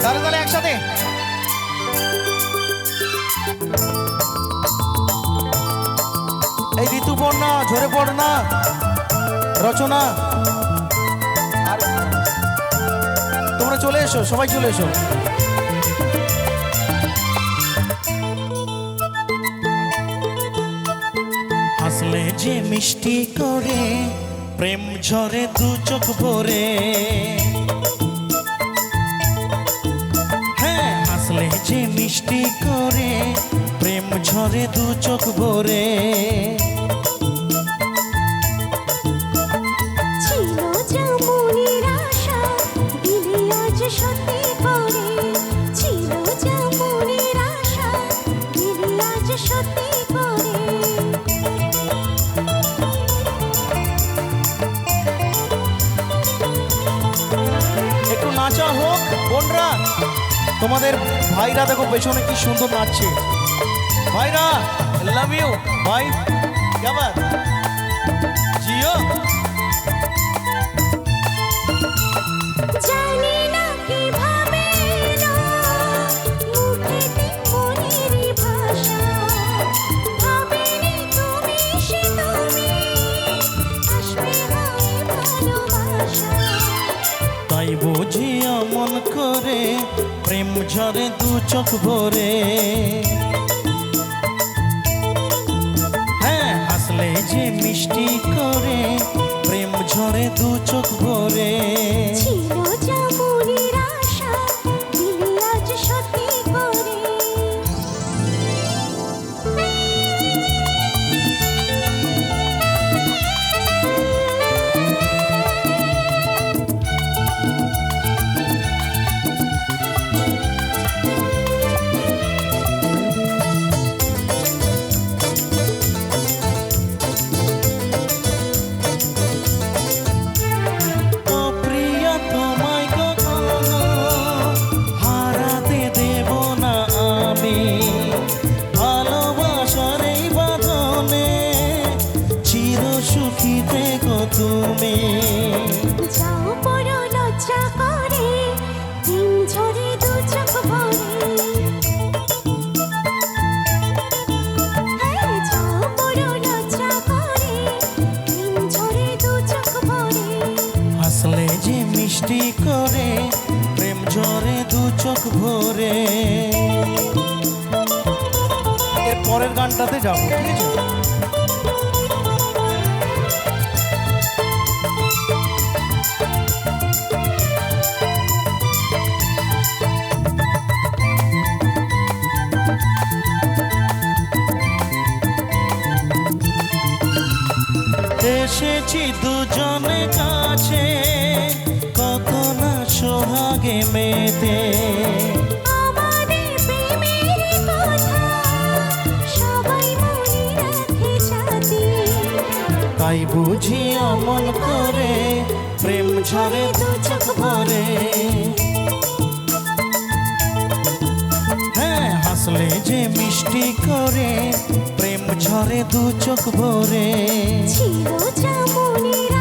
তাহলে তাহলে একসাথে এই ঋতুপর্ণা, ঝরে পড় না, রচনা, আর তোমরা চলে এসো, সবাই চলে এসো। হাসলে যে মিষ্টি করে প্রেম ঝরে দু চোখ ভরে, হ্যাঁ হাসলে যে মিষ্টি করে প্রেম ঝরে দু চোখ ভরে। ছিল যা মনের আশা দিলে আজ সত্যি করে, ছিল যা মনের আশা দিলে আজ সত্যি করে। একটু নাচা হোক বোনরা, তোমাদের ভাইরা দেখো পেছনে কি সুন্দর নাচছে। ভাইরা লাভ ইউ ভাই, क्या बात জিও। জানি না কিভাবে এলো মুখেতে মনের ভাষা, ভাবিনি তুমি সে তুমি আসবে হয় ভালোবাসা। তাই বুঝি অমন করে প্রেম ঝরে দু চোখ ভরে, হ্যাঁ হাসলে যে মিষ্টি করে প্রেম ঝরে দু চোখ ভরে। ছিল যা মনের আশা দিলে আজ সত্যি করে। ও প্রিয়া তোমায় কখনো হারাতে দেব না আমি, ভালোবাসার এই বাঁধনে চির সুখী থেকো তুমি। যাও বড় লজ্জা করে দিন ঝরে দু চোখ ভরে, হ্যাঁ যাও বড় লজ্জা করে দিন ঝরে দু চোখ ভরে। হাসলে যে মিষ্টি করে প্রেম ঝরে দু চোখ ভরে। এর পরের গানটাতে যাবো, ঠিক আছে? এসেছি দুজনে কাছে কখন সোহাগে মেতে, আমাদের প্রেমের কথা সবাই মনে রাখে সাথী, তাই বুঝি অমন করে প্রেম ঝরে দু চোখ ভরে, হ্যাঁ হাসলে যে মিষ্টি করে প্রেম ঝরে দু চোখ ভরে। ছিল যা মনের